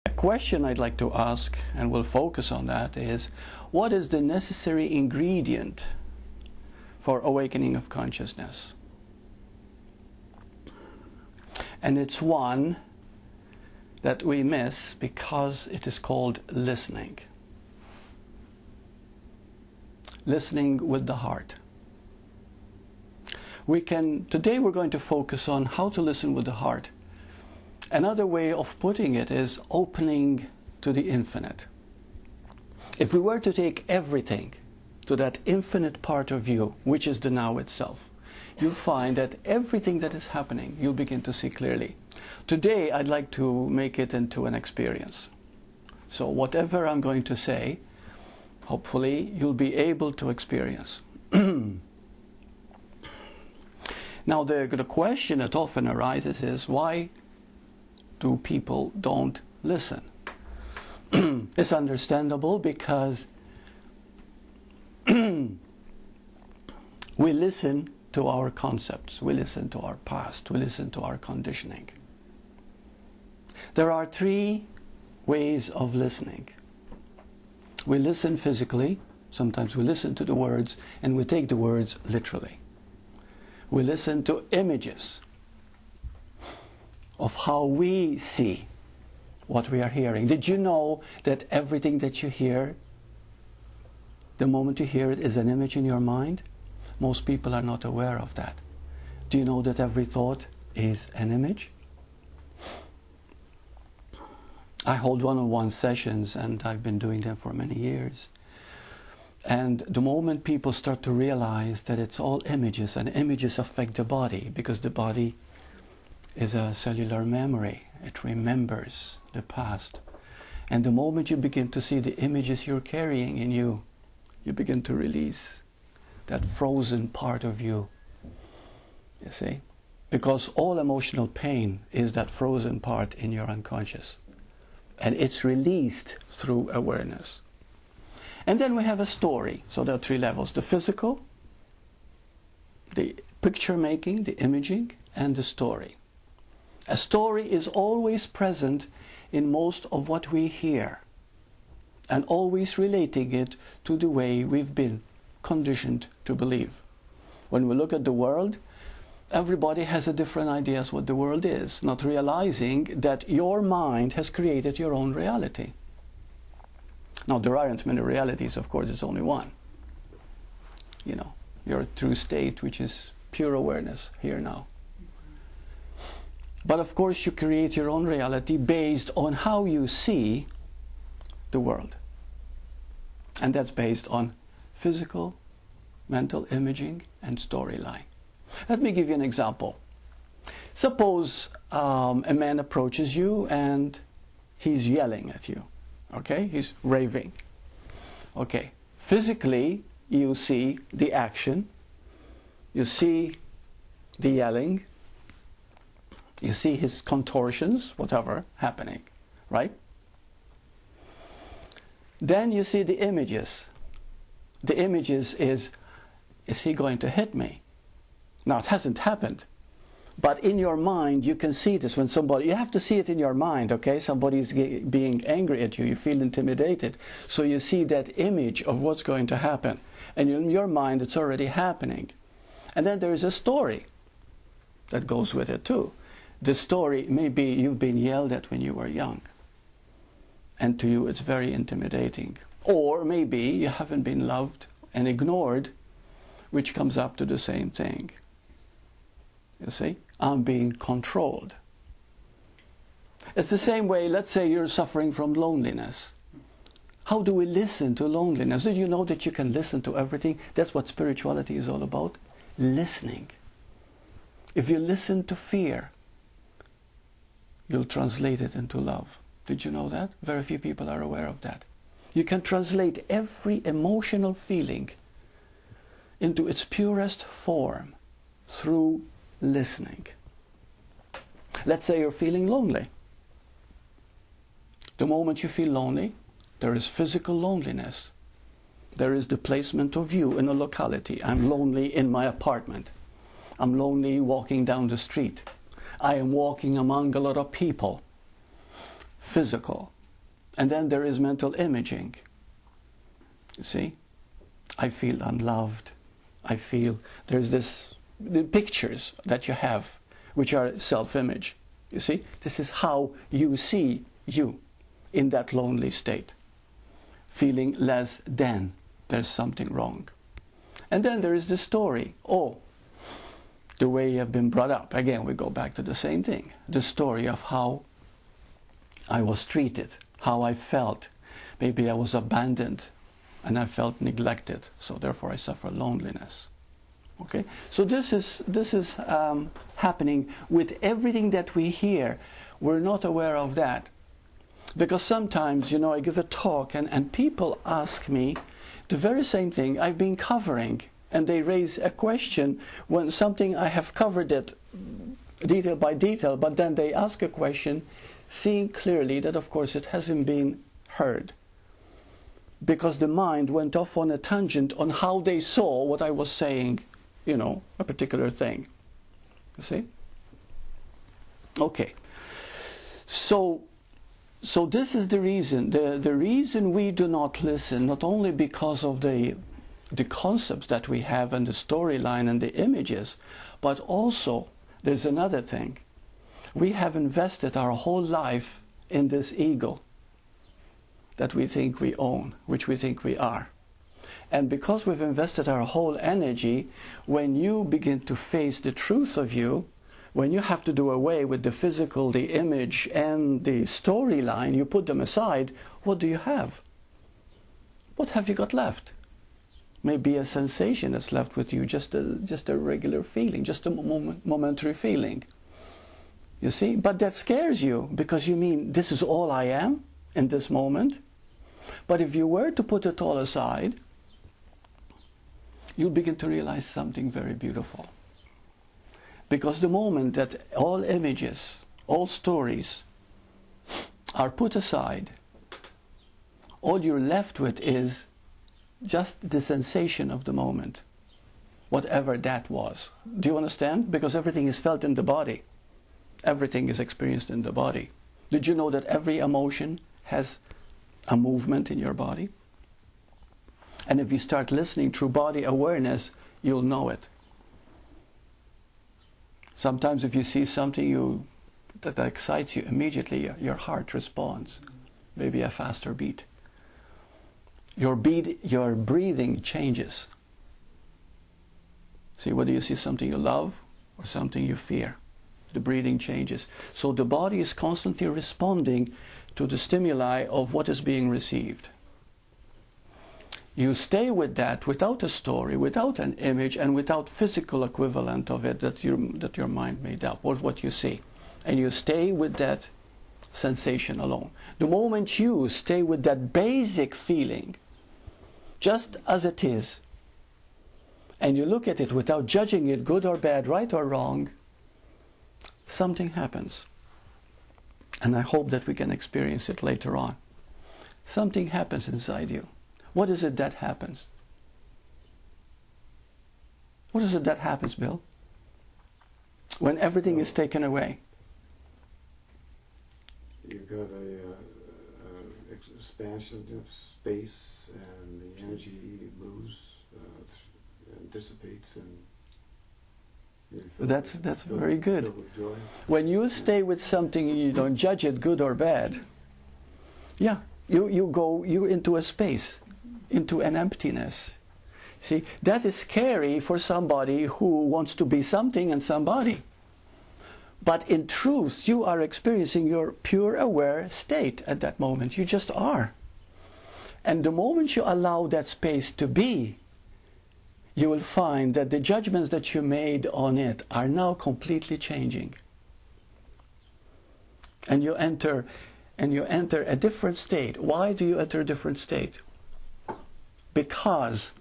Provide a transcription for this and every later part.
A question I'd like to ask, and we'll focus on that, is what is the necessary ingredient for awakening of consciousness? And it's one that we miss because it is called listening. Listening with the heart. Today we're going to focus on how to listen with the heart. Another way of putting it is opening to the infinite. If we were to take everything to that infinite part of you, which is the now itself, you'll find that everything that is happening, you'll begin to see clearly. Today I'd like to make it into an experience. So whatever I'm going to say, hopefully you'll be able to experience. Now the question that often arises is, why do people don't listen? It's understandable because we listen to our concepts, we listen to our past, we listen to our conditioning. There are three ways of listening. We listen physically, sometimes we listen to the words and we take the words literally. We listen to images of how we see what we are hearing. Did you know that everything that you hear, the moment you hear it, is an image in your mind? Most people are not aware of that. Do you know that every thought is an image? I hold one-on-one sessions, and I've been doing them for many years. And the moment people start to realize that it's all images, and images affect the body, because the body is a cellular memory. It remembers the past. And the moment you begin to see the images you're carrying in you, you begin to release that frozen part of you. You see? Because all emotional pain is that frozen part in your unconscious. And it's released through awareness. And then we have a story. So there are three levels: the physical, the picture making, the imaging, and the story. A story is always present in most of what we hear, and always relating it to the way we've been conditioned to believe. When we look at the world, everybody has a different idea as what the world is, not realizing that your mind has created your own reality. Now, there aren't many realities, of course, it's only one. You know, your true state, which is pure awareness, here now. But of course, you create your own reality based on how you see the world. And that's based on physical, mental imaging, and storyline. Let me give you an example. Suppose a man approaches you and he's yelling at you. Okay, he's raving. Okay, physically you see the action, you see the yelling, you see his contortions, whatever, happening, right? Then you see the images. The images is he going to hit me? Now, it hasn't happened. But in your mind, you can see this when somebody, you have to see it in your mind, okay? Somebody is being angry at you, you feel intimidated. So you see that image of what's going to happen. And in your mind, it's already happening. And then there is a story that goes with it too. The story may be you've been yelled at when you were young. And to you, it's very intimidating. Or maybe you haven't been loved and ignored, which comes up to the same thing. You see? I'm being controlled. It's the same way, let's say you're suffering from loneliness. How do we listen to loneliness? Did you know that you can listen to everything? That's what spirituality is all about. Listening. If you listen to fear, you'll translate it into love. Did you know that? Very few people are aware of that. You can translate every emotional feeling into its purest form through listening. Let's say you're feeling lonely. The moment you feel lonely, there is physical loneliness. There is the placement of you in a locality. I'm lonely in my apartment. I'm lonely walking down the street. I am walking among a lot of people. physical. And then there is mental imaging. You see? I feel unloved. I feel there's the pictures that you have, which are self-image. You see? This is how you see you in that lonely state. Feeling less than. There's something wrong. And then there is the story. Oh, the way you have been brought up. Again, we go back to the same thing. The story of how I was treated, how I felt. Maybe I was abandoned and I felt neglected, so therefore I suffer loneliness. Okay? So this is happening with everything that we hear. We're not aware of that. Because sometimes, you know, I give a talk and people ask me the very same thing I've been covering, and they raise a question when something I have covered it detail by detail, but then they ask a question seeing clearly that of course it hasn't been heard. Because the mind went off on a tangent on how they saw what I was saying, you know, a particular thing. You see? Okay. So this is the reason. The reason we do not listen, not only because of the concepts that we have and the storyline and the images, but also there's another thing. We have invested our whole life in this ego that we think we own, which we think we are. And because we've invested our whole energy, when you begin to face the truth of you, when you have to do away with the physical, the image, and the storyline, you put them aside, what do you have? What have you got left? Maybe a sensation that's left with you, just a regular feeling, just a momentary feeling. You see? But that scares you, because you mean, this is all I am in this moment? But if you were to put it all aside, you'll begin to realize something very beautiful. Because the moment that all images, all stories are put aside, all you're left with is just the sensation of the moment, whatever that was. Do you understand? Because everything is felt in the body. Everything is experienced in the body. Did you know that every emotion has a movement in your body? And if you start listening through body awareness, you'll know it. Sometimes if you see something that excites you, immediately your heart responds. Maybe a faster beat. Your breathing changes. See, whether you see something you love or something you fear, the breathing changes. So the body is constantly responding to the stimuli of what is being received. You stay with that without a story, without an image, and without physical equivalent of it that your mind made up, or what you see. And you stay with that sensation alone. The moment you stay with that basic feeling, just as it is, and you look at it without judging it good or bad, right or wrong, something happens. And I hope that we can experience it later on. Something happens inside you. What is it that happens? What is it that happens, Bill? When everything is taken away. You've got a expansion of space, and the energy moves and dissipates, and that's very good. When you stay with something, you don't judge it good or bad. Yeah, you go into a space, into an emptiness. See, that is scary for somebody who wants to be something and somebody. But in truth, you are experiencing your pure aware state at that moment. You just are. And the moment you allow that space to be, you will find that the judgments that you made on it are now completely changing. And you enter a different state. Why do you enter a different state? Because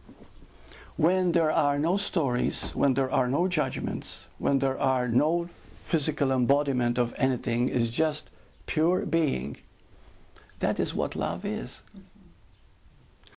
when there are no stories, when there are no judgments, when there are no physical embodiment of anything, is just pure being, that is what love is.